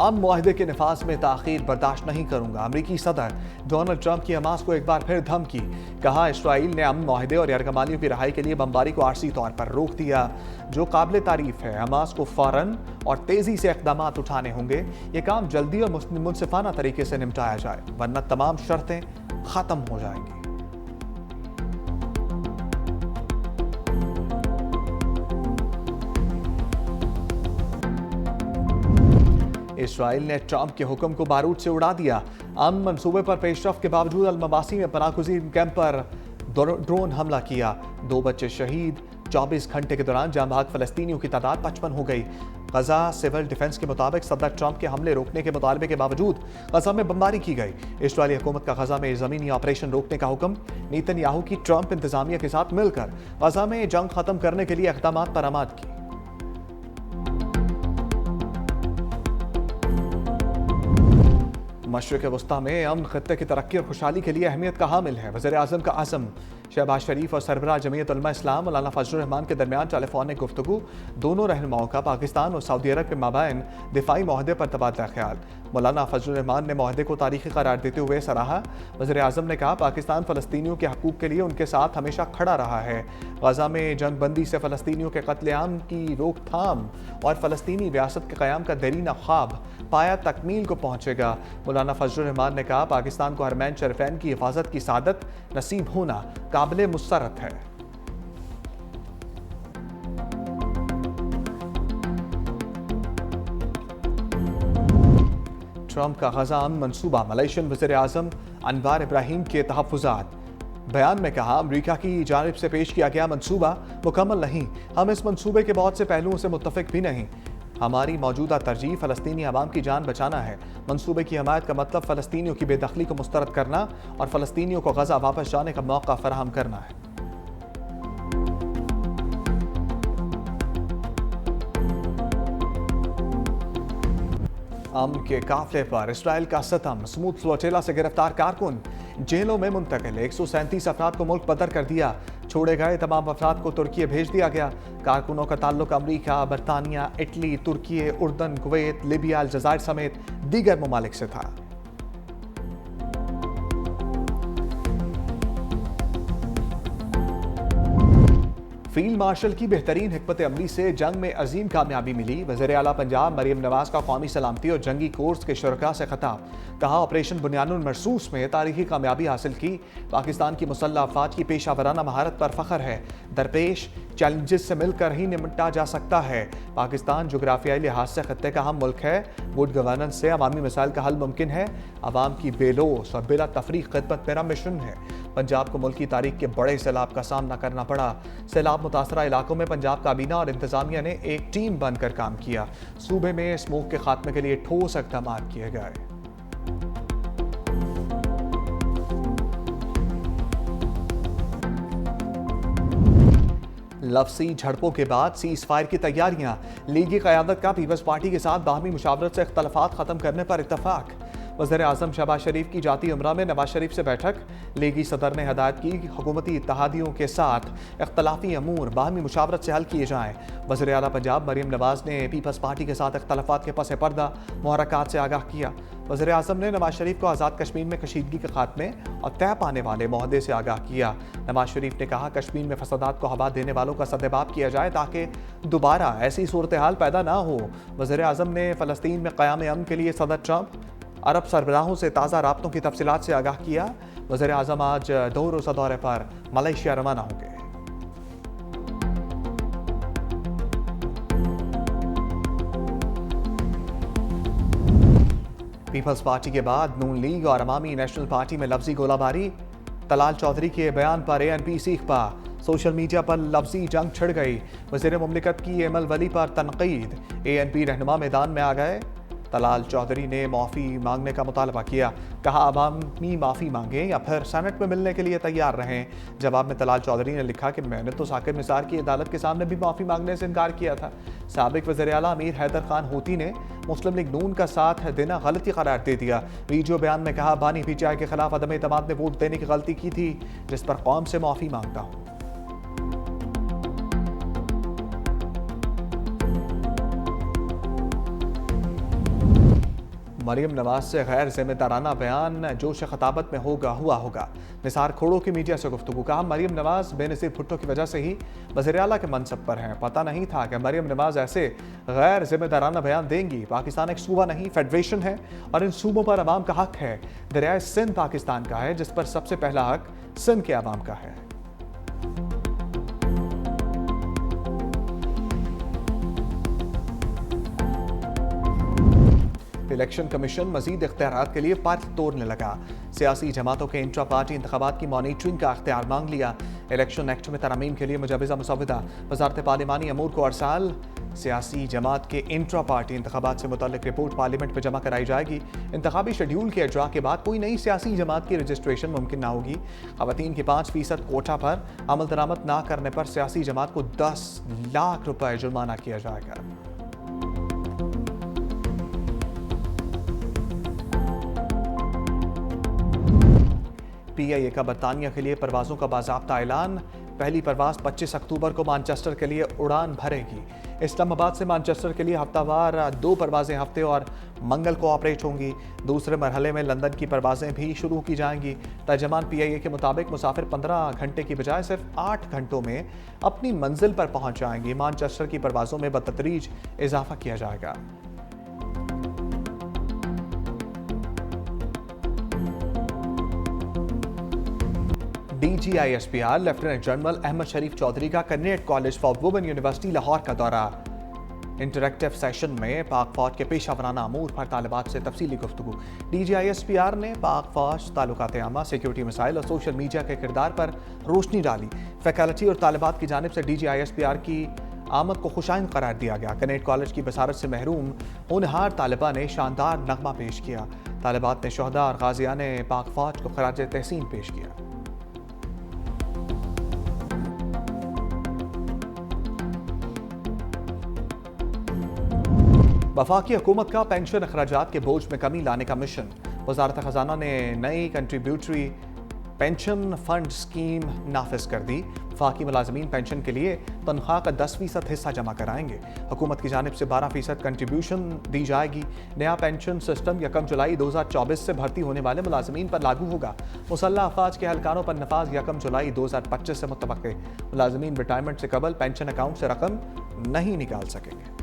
امن معاہدے کے نفاذ میں تاخیر برداشت نہیں کروں گا، امریکی صدر ڈونلڈ ٹرمپ کی حماس کو ایک بار پھر دھمکی، کہا اسرائیل نے امن معاہدے اور یرغمالیوں کی رہائی کے لیے بمباری کو عارضی طور پر روک دیا، جو قابل تعریف ہے۔ حماس کو فوراً اور تیزی سے اقدامات اٹھانے ہوں گے، یہ کام جلدی اور منصفانہ طریقے سے نمٹایا جائے، ورنہ تمام شرطیں ختم ہو جائیں گی۔ اسرائیل نے ٹرمپ کے حکم کو بارود سے اڑا دیا، امن منصوبے پر پیش رفت کے باوجود المواسی میں پناہ گزین کیمپ پر ڈرون حملہ کیا، 2 بچے شہید، 24 گھنٹے کے دوران جاں بحق فلسطینیوں کی تعداد 55 ہو گئی۔ غزہ سول ڈیفنس کے مطابق صدر ٹرمپ کے حملے روکنے کے مطالبے کے باوجود غزہ میں بمباری کی گئی۔ اسرائیلی حکومت کا غزہ میں زمینی آپریشن روکنے کا حکم، نیتن یاہو کی ٹرمپ انتظامیہ کے ساتھ مل کر غزہ میں جنگ ختم کرنے کے لیے اقدامات پر آماد کی۔ مشرق وسطیٰ میں امن خطے کی ترقی اور خوشحالی کے لیے اہمیت کا حامل ہے، وزیر اعظم کا عزم۔ شہباز شریف اور سربراہ جمعیت علماء اسلام مولانا فضل الرحمان کے درمیان ٹیلی فونک گفتگو، دونوں رہنماؤں کا پاکستان اور سعودی عرب کے مابین دفاعی معاہدے پر تبادلہ خیال۔ مولانا فضل الرحمان نے معاہدے کو تاریخی قرار دیتے ہوئے سراہا۔ وزیر اعظم نے کہا، پاکستان فلسطینیوں کے حقوق کے لیے ان کے ساتھ ہمیشہ کھڑا رہا ہے۔ غزہ میں جنگ بندی سے فلسطینیوں کے قتل عام کی روک تھام اور فلسطینی ریاست کے قیام کا دیرینہ خواب پایا تکمیل کو پہنچے گا۔ مولانا فضل الرحمان نے کہا، پاکستان کو حرمین شریفین کی حفاظت کی سعادت نصیب ہونا قابل مسرت ہے۔ ٹرمپ کا غزہ امن منصوبہ، ملائیشین وزیر اعظم انوار ابراہیم کے تحفظات۔ بیان میں کہا، امریکہ کی جانب سے پیش کیا گیا منصوبہ مکمل نہیں، ہم اس منصوبے کے بہت سے پہلوؤں سے متفق بھی نہیں۔ ہماری موجودہ ترجیح فلسطینی عوام کی جان بچانا ہے۔ منصوبے کی حمایت کا مطلب فلسطینیوں کی بے دخلی کو مسترد کرنا اور فلسطینیوں کو غزہ واپس جانے کا موقع فراہم کرنا ہے۔ امن کے قافلے پر اسرائیل کا ستم، سموتھ فلوٹیلا سے گرفتار کارکن جیلوں میں منتقل، 137 افراد کو ملک بدر کر دیا، چھوڑے گئے تمام افراد کو ترکی بھیج دیا گیا۔ کارکنوں کا تعلق امریکہ، برطانیہ، اٹلی، ترکی، اردن، کویت، لیبیا، الجزائر سمیت دیگر ممالک سے تھا۔ فیلڈ مارشل کی بہترین حکمت عملی سے جنگ میں عظیم کامیابی ملی، وزیر اعلیٰ پنجاب مریم نواز کا قومی سلامتی اور جنگی کورس کے شرکاء سے خطاب، کہا آپریشن بنیان المرصوص میں تاریخی کامیابی حاصل کی، پاکستان کی مسلح افواج کی پیشہ ورانہ مہارت پر فخر ہے، درپیش چیلنجز سے مل کر ہی نمٹا جا سکتا ہے، پاکستان جغرافیائی لحاظ سے خطے کا اہم ملک ہے، گڈ گورننس سے عوامی مسائل کا حل ممکن ہے، عوام کی بے لوث اور بلا تفریق خدمت میرا مشن ہے۔ پنجاب کو ملکی تاریخ کے بڑے سیلاب کا سامنا کرنا پڑا، سیلاب متاثرہ علاقوں میں پنجاب کابینہ اور انتظامیہ نے ایک ٹیم بن کر کام کیا، صوبے میں اسموگ کے خاتمے کے لیے ٹھوس اقدامات کیے گئے۔ لفظی جھڑپوں کے بعد سیز فائر کی تیاریاں، لیگی قیادت کا پیپلز پارٹی کے ساتھ باہمی مشاورت سے اختلافات ختم کرنے پر اتفاق، وزیر اعظم شہباز شریف کی جاتی عمرہ میں نواز شریف سے بیٹھک، لیگی صدر نے ہدایت کی کہ حکومتی اتحادیوں کے ساتھ اختلافی امور باہمی مشاورت سے حل کیے جائیں۔ وزیر اعلیٰ پنجاب مریم نواز نے پیپلز پارٹی کے ساتھ اختلافات کے پس پردہ محرکات سے آگاہ کیا، وزیر اعظم نے نواز شریف کو آزاد کشمیر میں کشیدگی کے خاتمے اور طے پانے والے معاہدے سے آگاہ کیا۔ نواز شریف نے کہا، کشمیر میں فسادات کو ہوا دینے والوں کا سدباب کیا جائے تاکہ دوبارہ ایسی صورتحال پیدا نہ ہو۔ وزیر اعظم نے فلسطین میں قیام امن کے لیے صدر ٹرمپ عرب سربراہوں سے تازہ رابطوں کی تفصیلات سے آگاہ کیا۔ وزیر اعظم آج 2 روزہ دورے پر ملائیشیا روانہ ہوں گے۔ پیپلز پارٹی کے بعد نون لیگ اور عوامی نیشنل پارٹی میں لفظی گولہ باری، طلال چودھری کے بیان پر ANP سیخ پا، سوشل میڈیا پر لفظی جنگ چھڑ گئی، وزیر مملکت کی ایمل ولی پر تنقید، ANP رہنما میدان میں آ گئے، طلال چودھری نے معافی مانگنے کا مطالبہ کیا، کہا عوامی معافی مانگیں یا پھر سینٹ میں ملنے کے لیے تیار رہیں۔ جواب میں طلال چودھری نے لکھا کہ میں نے تو ثاقب نثار کی عدالت کے سامنے بھی معافی مانگنے سے انکار کیا تھا۔ سابق وزیر اعلیٰ امیر حیدر خان ہوتی نے مسلم لیگ نون کا ساتھ دینا غلطی قرار دے دیا۔ ویڈیو بیان میں کہا، بانی PTI کے خلاف عدم اعتماد نے ووٹ دینے کی غلطی کی تھی، جس پر قوم سے معافی مانگتا ہوں۔ مریم نواز سے غیر ذمہ دارانہ بیان جوش خطابت میں ہوا ہوگا۔ نثار کھوڑو کی میڈیا سے گفتگو، کہا مریم نواز بے نظیر بھٹو کی وجہ سے ہی وزیر اعلیٰ کے منصب پر ہیں، پتہ نہیں تھا کہ مریم نواز ایسے غیر ذمہ دارانہ بیان دیں گی۔ پاکستان ایک صوبہ نہیں، فیڈریشن ہے اور ان صوبوں پر عوام کا حق ہے۔ دریائے سندھ پاکستان کا ہے جس پر سب سے پہلا حق سندھ کے عوام کا ہے۔ الیکشن کمیشن مزید اختیارات کے لیے پل توڑنے لگا۔ سیاسی جماعتوں کے انٹرا پارٹی انتخابات کی مانیٹرنگ کا اختیار مانگ لیا۔ الیکشن ایکٹ میں ترامیم کے لیے مجوزہ مسودہ وزارت پارلیمانی امور کو ارسال۔ سیاسی جماعت کے انٹرا پارٹی انتخابات سے متعلق رپورٹ پارلیمنٹ میں جمع کرائی جائے گی۔ انتخابی شیڈیول کے اجراء کے بعد کوئی نئی سیاسی جماعت کی رجسٹریشن ممکن نہ ہوگی۔ خواتین کی 5% کوٹا پر عمل درآمد نہ کرنے پر سیاسی جماعت کو 10 لاکھ روپے جرمانہ کیا جائے گا۔ پی آئی اے کا برطانیہ کے لیے پروازوں کا باضابطہ اعلان۔ پہلی پرواز 25 اکتوبر کو مانچسٹر کے لیے اڑان بھرے گی۔ اسلام آباد سے مانچسٹر کے لیے ہفتہ وار 2 پروازیں ہفتے اور منگل کو آپریٹ ہوں گی۔ دوسرے مرحلے میں لندن کی پروازیں بھی شروع کی جائیں گی۔ ترجمان پی آئی اے کے مطابق مسافر 15 گھنٹے کی بجائے صرف 8 گھنٹوں میں اپنی منزل پر پہنچ جائیں گی۔ مانچسٹر کی پروازوں میں بتدریج اضافہ کیا جائے گا۔ D G I S P R lieutenant general Ahmed Sharif Chaudhry کا Kinnaird college for women university Lahore کا دورہ۔ انٹریکٹیو سیشن میں پاک فوج کے پیشہ ورانہ امور پر طالبات سے تفصیلی گفتگو۔ D G I S P R نے پاک فوج، تعلقات عامہ، سیکیورٹی مسائل اور سوشل میڈیا کے کردار پر روشنی ڈالی۔ فیکلٹی اور طالبات کی جانب سے D G I S P R کی آمد کو خوشائند قرار دیا گیا۔ کینیڈ کالج کی بصارت سے محروم ہونہار طالبہ نے شاندار نغمہ پیش کیا۔ طالبات نے شہداء اور غازیان پاک فوج کو خراج تحسین پیش کیا۔ وفاقی حکومت کا پینشن اخراجات کے بوجھ میں کمی لانے کا مشن۔ وزارت خزانہ نے نئی کنٹریبیوٹری پینشن فنڈ اسکیم نافذ کر دی۔ وفاقی ملازمین پینشن کے لیے تنخواہ کا 10% حصہ جمع کرائیں گے۔ حکومت کی جانب سے 12% کنٹریبیوشن دی جائے گی۔ نیا پینشن سسٹم 1 جولائی 2024 سے بھرتی ہونے والے ملازمین پر لاگو ہوگا۔ مسلح افواج کے اہلکاروں پر نفاذ 1 جولائی 2025 سے متوقع۔ ملازمین ریٹائرمنٹ سے قبل پینشن اکاؤنٹ سے رقم نہیں نکال سکیں گے۔